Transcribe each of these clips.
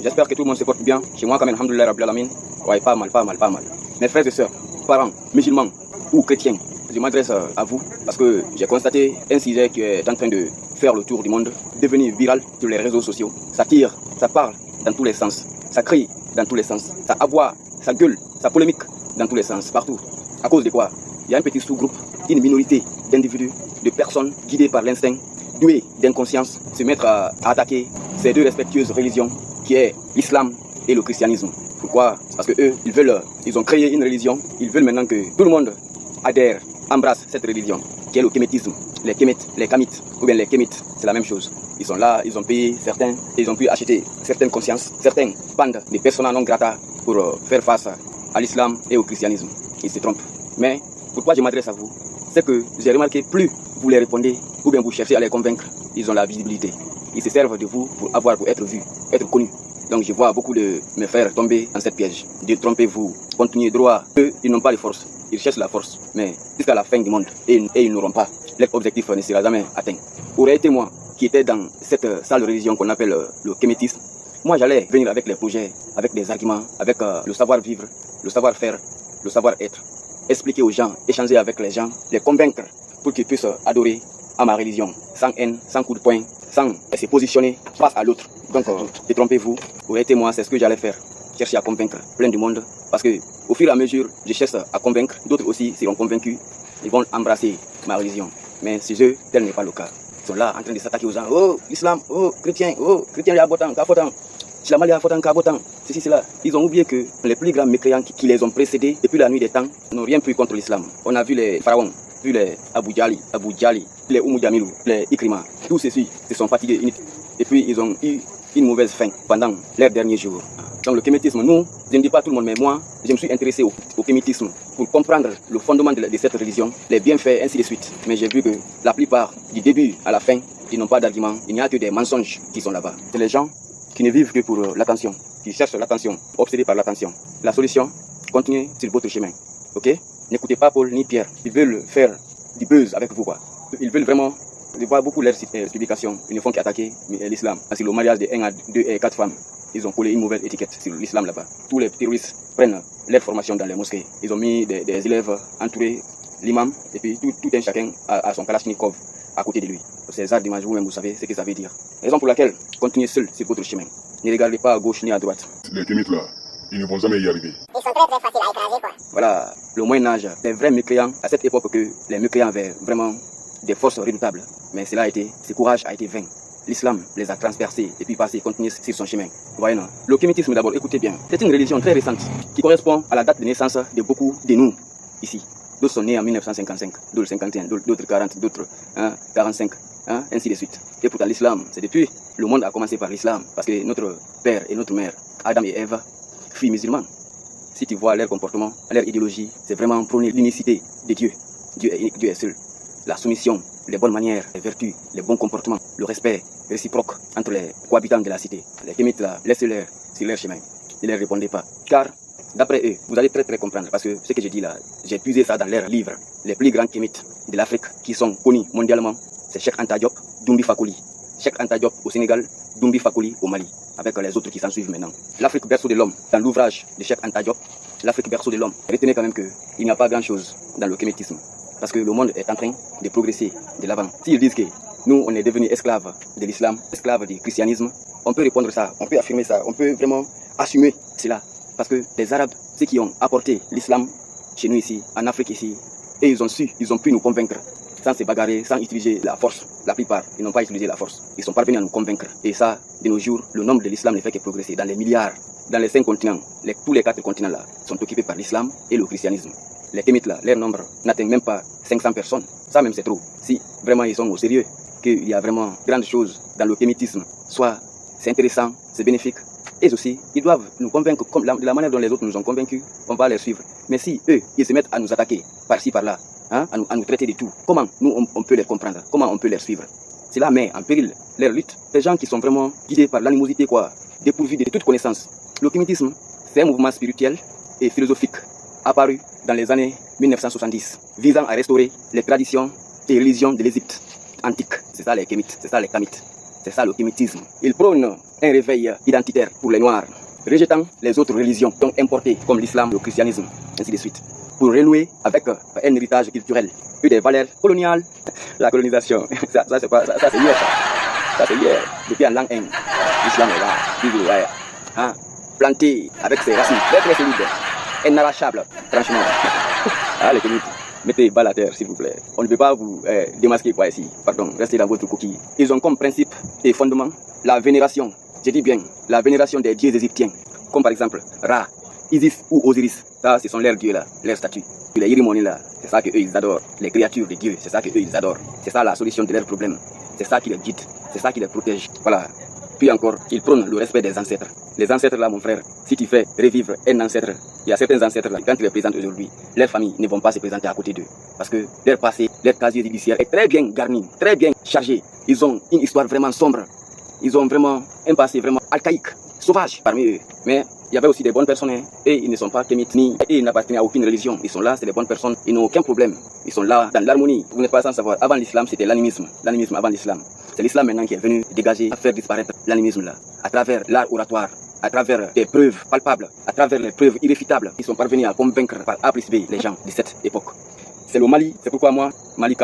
J'espère que tout le monde se porte bien. Chez moi, quand même, alhamdoulilah rabbil alamin. Ouais, pas mal. Mes frères et sœurs, parents, musulmans ou chrétiens, je m'adresse à vous parce que j'ai constaté un sujet qui est en train de faire le tour du monde, devenir viral sur les réseaux sociaux. Ça tire, ça parle dans tous les sens, ça crie dans tous les sens, ça aboie, ça gueule, ça polémique dans tous les sens, partout. À cause de quoi? Il y a un petit sous-groupe, une minorité d'individus, de personnes guidées par l'instinct, douées d'inconscience, se mettre à attaquer ces deux respectueuses religions qui est l'islam et le christianisme. Pourquoi? Parce que eux, ils ont créé une religion, ils veulent maintenant que tout le monde adhère, embrasse cette religion, qui est le kémétisme. Les kémétes, les kamites, ou bien les kémites, c'est la même chose. Ils sont là, ils ont payé certains, ils ont pu acheter certaines consciences, certaines bandes de persona non grata pour faire face à l'islam et au christianisme. Ils se trompent. Mais pourquoi je m'adresse à vous? C'est que j'ai remarqué, plus vous les répondez, ou bien vous cherchez à les convaincre, ils ont la visibilité. Ils se servent de vous pour être vus, être connus. Donc je vois beaucoup de mes frères tomber dans cette piège. Détrompez-vous, continuez droit. Eux, ils n'ont pas de force. Ils cherchent la force, mais jusqu'à la fin du monde, et ils n'auront pas. Leur objectif ne sera jamais atteint. Aurait été moi qui était dans cette salle de religion qu'on appelle le kémétisme, moi j'allais venir avec les projets, avec des arguments, avec le savoir-vivre, le savoir-faire, le savoir-être, expliquer aux gens, échanger avec les gens, les convaincre pour qu'ils puissent adorer à ma religion, sans haine, sans coup de poing, sans se positionner face à l'autre. Donc, détrompez-vous, aurait été moi, c'est ce que j'allais faire. Chercher à convaincre plein du monde, parce que au fur et à mesure, je cherche à convaincre, d'autres aussi seront convaincus, ils vont embrasser ma religion. Mais chez eux, tel n'est pas le cas. Ils sont là en train de s'attaquer aux gens. Oh, l'islam, oh, chrétien, il y a botan, kafotan, Chilamal y a fotan, kabotan, ceci, cela. Ils ont oublié que les plus grands mécréants qui les ont précédés depuis la nuit des temps n'ont rien pu contre l'islam. On a vu les pharaons, vu les Abu Jali, les Oumou les Ikrima. Tous ceux-ci se sont fatigués et puis ils ont eu une mauvaise fin pendant leurs derniers jours. Donc le kémétisme, nous, je ne dis pas tout le monde, mais moi, je me suis intéressé au kémétisme pour comprendre le fondement de cette religion, les bienfaits, ainsi de suite. Mais j'ai vu que la plupart, du début à la fin, ils n'ont pas d'argument, il n'y a que des mensonges qui sont là-bas. C'est les gens qui ne vivent que pour l'attention, qui cherchent l'attention, obsédés par l'attention. La solution, continuez sur votre chemin, ok? N'écoutez pas Paul ni Pierre, ils veulent faire du buzz avec vous, quoi. Ils veulent vraiment... Je vois beaucoup leurs publications, ils ne font qu'attaquer l'islam. C'est le mariage de 1 à 2 et 4 femmes. Ils ont collé une mauvaise étiquette sur l'islam là-bas. Tous les terroristes prennent leur formation dans les mosquées. Ils ont mis des élèves entourés l'imam et puis tout un chacun a son kalachnikov à côté de lui. Ces arts d'image, vous-même vous savez ce que ça veut dire. Raison pour laquelle, continuez seul sur votre chemin. Ne regardez pas à gauche ni à droite. Les kémites là, ils ne vont jamais y arriver. Ils sont très faciles à écraser, quoi. Voilà, le Moyen-Âge, les vrais mécréants, à cette époque que les mécréants avaient vraiment des forces redoutables. Mais ce courage a été vain. L'islam les a transpercés et puis passés, continuer sur son chemin. Vous voyez non? Le kémétisme d'abord, écoutez bien, c'est une religion très récente qui correspond à la date de naissance de beaucoup de nous ici. D'autres sont nés en 1955, d'autres 51, d'autres 40, d'autres 45, ainsi de suite. Et pourtant l'islam, c'est depuis le monde a commencé par l'islam, parce que notre père et notre mère, Adam et Ève, furent musulmans. Si tu vois leur comportement, leur idéologie, c'est vraiment prôner l'unicité de Dieu. Dieu est seul. La soumission, les bonnes manières, les vertus, les bons comportements, le respect réciproque entre les cohabitants de la cité. Les kémites là, laissez-les sur leur chemin. Ne les répondez pas. Car, d'après eux, vous allez très comprendre. Parce que ce que je dis là, j'ai puisé ça dans leurs livres. Les plus grands kémites de l'Afrique qui sont connus mondialement, c'est Cheikh Anta Diop, Doumbi Fakoly. Cheikh Anta Diop au Sénégal, Doumbi Fakoly au Mali. Avec les autres qui s'en suivent maintenant. L'Afrique berceau de l'homme, dans l'ouvrage de Cheikh Anta Diop, l'Afrique berceau de l'homme. Retenez quand même qu'il n'y a pas grand-chose dans le kémétisme. Parce que le monde est en train de progresser de l'avant. S'ils disent que nous, on est devenus esclaves de l'islam, esclaves du christianisme, on peut répondre ça, on peut affirmer ça, on peut vraiment assumer cela. Parce que les Arabes, ceux qui ont apporté l'islam chez nous ici, en Afrique ici, et ils ont pu nous convaincre, sans se bagarrer, sans utiliser la force. La plupart, ils n'ont pas utilisé la force. Ils sont parvenus à nous convaincre. Et ça, de nos jours, le nombre de l'islam ne fait que progresser dans les milliards. Dans les 5 continents, tous les 4 continents là sont occupés par l'islam et le christianisme. Les kémites là, leur nombre n'atteint même pas 500 personnes. Ça même c'est trop. Si vraiment ils sont au sérieux, qu'il y a vraiment grandes choses dans le kémitisme, soit c'est intéressant, c'est bénéfique, et aussi ils doivent nous convaincre comme de la manière dont les autres nous ont convaincus, on va les suivre. Mais si eux, ils se mettent à nous attaquer par-ci par-là, à nous traiter de tout, comment nous on peut les comprendre, comment on peut les suivre? Cela met en péril leur lutte. Ces gens qui sont vraiment guidés par l'animosité, dépourvus de toute connaissance. Le kémitisme, c'est un mouvement spirituel et philosophique apparu dans les années 1970, visant à restaurer les traditions et religions de l'Égypte antique. C'est ça les kémites, c'est ça les kamites. C'est ça le kémitisme. Il prône un réveil identitaire pour les Noirs, rejetant les autres religions donc importées comme l'islam, le christianisme, ainsi de suite, pour renouer avec un héritage culturel et des valeurs coloniales. La colonisation, ça c'est pas, ça c'est hier, ça c'est hier. Depuis en l'an 1, l'islam est là, toujours ouais, hein, planté avec ses racines très très solides, inarrachables, franchement. Ah, les communautés, mettez bas la terre s'il vous plaît. On ne peut pas vous démasquer quoi ici. Pardon, restez dans votre coquille. Ils ont comme principe et fondement la vénération, je dis bien, la vénération des dieux égyptiens, comme par exemple Ra, Isis ou Osiris. Ça, ce sont leurs dieux là, leurs statues. Les Irimoni là, c'est ça qu'eux ils adorent. Les créatures des dieux, c'est ça qu'eux ils adorent. C'est ça la solution de leurs problèmes. C'est ça qui les guide, c'est ça qui les protège. Voilà. Puis encore, ils prônent le respect des ancêtres. Les ancêtres là, mon frère, si tu fais revivre un ancêtre, il y a certains ancêtres là, quand ils les présentent aujourd'hui, leurs familles ne vont pas se présenter à côté d'eux. Parce que leur passé, leur casier judiciaire est très bien garni, très bien chargé. Ils ont une histoire vraiment sombre. Ils ont vraiment un passé vraiment archaïque, sauvage parmi eux. Mais il y avait aussi des bonnes personnes, hein, et ils ne sont pas kémites, ni et ils n'appartiennent à aucune religion. Ils sont là, c'est des bonnes personnes, ils n'ont aucun problème. Ils sont là dans l'harmonie. Vous n'êtes pas sans savoir, avant l'islam, c'était l'animisme. L'animisme avant l'islam. C'est l'islam maintenant qui est venu dégager, à faire disparaître l'animisme là, à travers l'art oratoire, à travers des preuves palpables, à travers les preuves irréfutables. Ils sont parvenus à convaincre par A plus B les gens de cette époque. C'est le Mali, c'est pourquoi moi, le Mali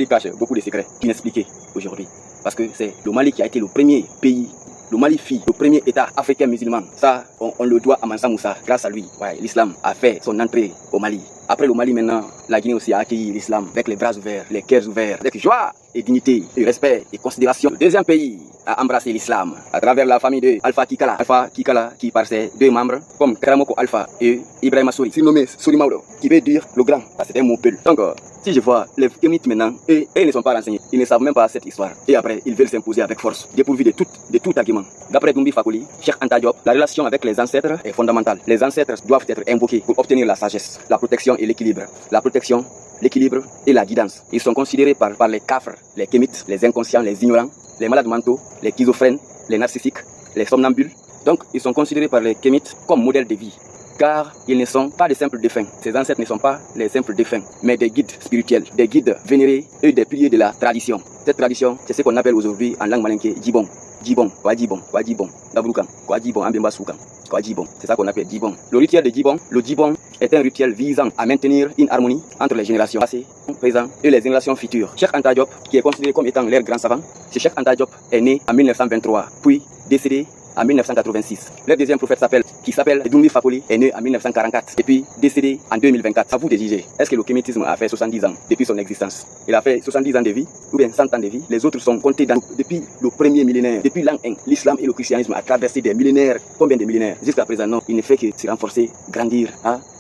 cache beaucoup de secrets inexpliqués aujourd'hui. Parce que c'est le Mali qui a été le premier pays. Le Mali fut le premier État africain musulman. Ça, on le doit à Mansa Moussa. Grâce à lui, ouais, l'islam a fait son entrée au Mali. Après le Mali maintenant, la Guinée aussi a accueilli l'islam avec les bras ouverts, les cœurs ouverts, avec joie et dignité, et respect et considération. Le deuxième pays a embrassé l'islam à travers la famille de Alpha Kikala. Alpha Kikala qui par ses deux membres, comme Karamoko Alpha et Ibrahima Souri, surnommé Souri Maodo, qui veut dire le grand. C'est un mot peul. Donc, si je vois les kémites maintenant, et ils ne sont pas renseignés, ils ne savent même pas cette histoire. Et après, ils veulent s'imposer avec force, dépourvus de tout argument. D'après Doumbi Fakoli, Cheikh Anta Diop, la relation avec les ancêtres est fondamentale. Les ancêtres doivent être invoqués pour obtenir la sagesse, la protection et l'équilibre. La protection, l'équilibre et la guidance. Ils sont considérés par les kafres, les kémites, les inconscients, les ignorants, les malades mentaux, les schizophrènes, les narcissiques, les somnambules. Donc, ils sont considérés par les kémites comme modèle de vie. Car ils ne sont pas des simples défunts. Ces ancêtres ne sont pas les simples défunts, mais des guides spirituels, des guides vénérés et des piliers de la tradition. Cette tradition, c'est ce qu'on appelle aujourd'hui en langue malinké Djibon. Djibon, quoi Djibon, quoi Djibon, Dabroukan, quoi Djibon, Ambemba Soukan, quoi Djibon. C'est ça qu'on appelle Djibon. Le rituel de Djibon, le Djibon est un rituel visant à maintenir une harmonie entre les générations passées, présentes et les générations futures. Cheikh Anta Diop, qui est considéré comme étant leur grand savant, ce Cheikh Anta Diop est né en 1923, puis décédé en 1986. Leur deuxième prophète qui s'appelle Doumbi Fakoli, est né en 1944 et puis décédé en 2024. À vous de juger, est-ce que le kémitisme a fait 70 ans depuis son existence? Il a fait 70 ans de vie ou bien 100 ans de vie? Les autres sont comptés depuis le premier millénaire, depuis l'an 1. L'islam et le christianisme a traversé des millénaires. Combien de millénaires? Jusqu'à présent, non. Il ne fait que se renforcer, grandir,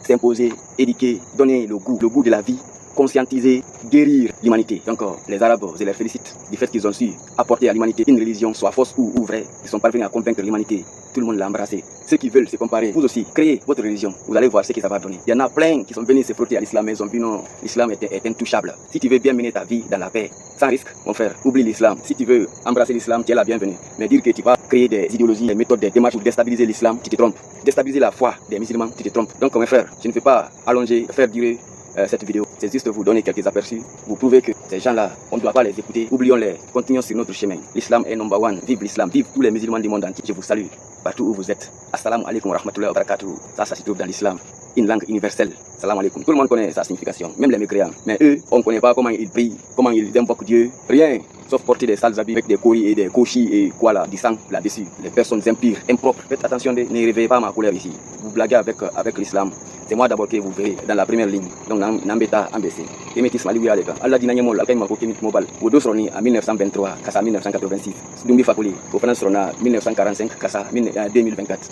s'imposer, éduquer, donner le goût de la vie, conscientiser, guérir l'humanité. Donc les Arabes, je les félicite du fait qu'ils ont su apporter à l'humanité une religion, soit fausse ou vraie. Ils sont parvenus à convaincre l'humanité. Tout le monde l'a embrassé. Ceux qui veulent se comparer, vous aussi, créez votre religion. Vous allez voir ce que ça va donner. Il y en a plein qui sont venus se frotter à l'islam, mais ils ont vu non, l'islam est intouchable. Si tu veux bien mener ta vie dans la paix, sans risque, mon frère, oublie l'islam. Si tu veux embrasser l'islam, tu es la bienvenue. Mais dire que tu vas créer des idéologies, des méthodes, des démarches pour déstabiliser l'islam, tu te trompes. Déstabiliser la foi des musulmans, tu te trompes. Donc, mon frère, je ne veux pas allonger, faire durer cette vidéo. C'est juste vous donner quelques aperçus. Vous prouvez que ces gens-là, on ne doit pas les écouter. Oublions-les. Continuons sur notre chemin. L'islam est number one. Vive l'islam. Vive tous les musulmans du monde entier. Je vous salue partout où vous êtes. Assalamu alaikum wa rahmatullahi wa barakatuh. Ça se trouve dans l'islam. Une langue universelle. Salam alaikum. Tout le monde connaît sa signification. Même les mécréants. Mais eux, on ne connaît pas comment ils prient, comment ils invoquent Dieu. Rien. Sauf porter des sales habits avec des coris et des kochis et quoi là, du sang là-dessus. Les personnes impures, impropres. Faites attention, ne réveillez pas ma colère ici. Vous blaguez avec l'islam. C'est moi d'abord que vous verrez dans la première ligne. Donc, Nambeta, Ambessé. Kémétisme, Ali Ouyalega. Allah Dina Nyamol, Alkaï Mako Kémit Mobile. Odo Sroni en 1923, Kassa 1986. Doumbi Fakoli, au France Srona 1945, Kassa 2024.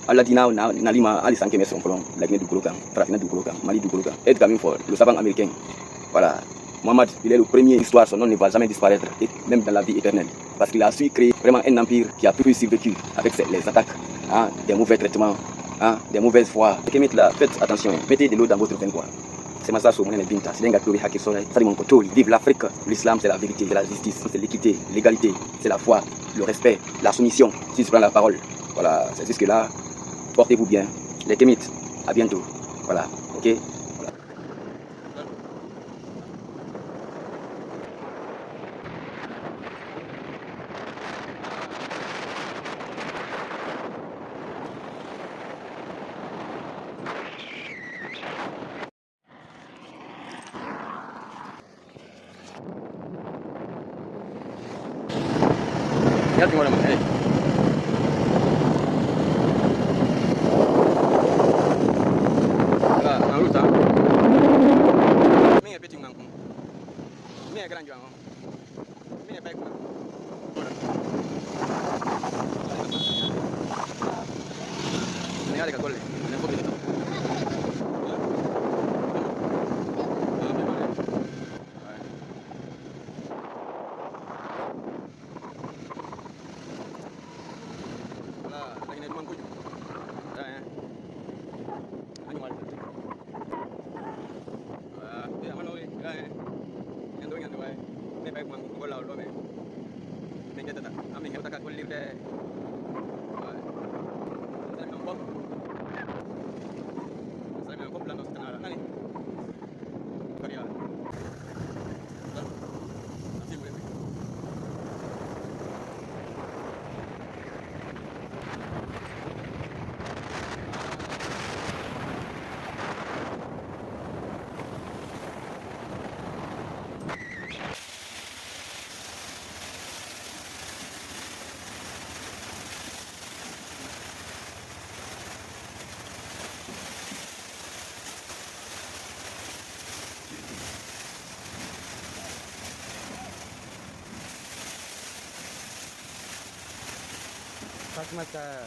Allah Dina Nalima, Alisan Kemes Romplon, la Guinée du Golokan, Frafina du Golokan, Mali du Golokan. Edgar Minford, le savant américain. Voilà. Mohamed, il est le premier histoire, son nom ne va jamais disparaître, et même dans la vie éternelle. Parce qu'il a su créer vraiment un empire qui a pu survécu avec les attaques, des mauvais traitements, des mauvaises voies. Faites attention, mettez de l'eau dans votre vin quoi. C'est ma sasso, mon binta, c'est l'engatori haki soleil, c'est mon kotori. Vive l'Afrique, l'islam c'est la vérité, c'est la justice, c'est l'équité, l'égalité, c'est la foi, le respect, la soumission, si tu prends la parole. Voilà, c'est jusque là, portez-vous bien, les kémites, à bientôt. Voilà, ok. Ya tengok dah mana. Lah, nak lurus tak? Ni apa cing mangkung? Ni apa ranjang? Ni apa ikut? Ni ada kat gol. Ni apa gitu? Mata.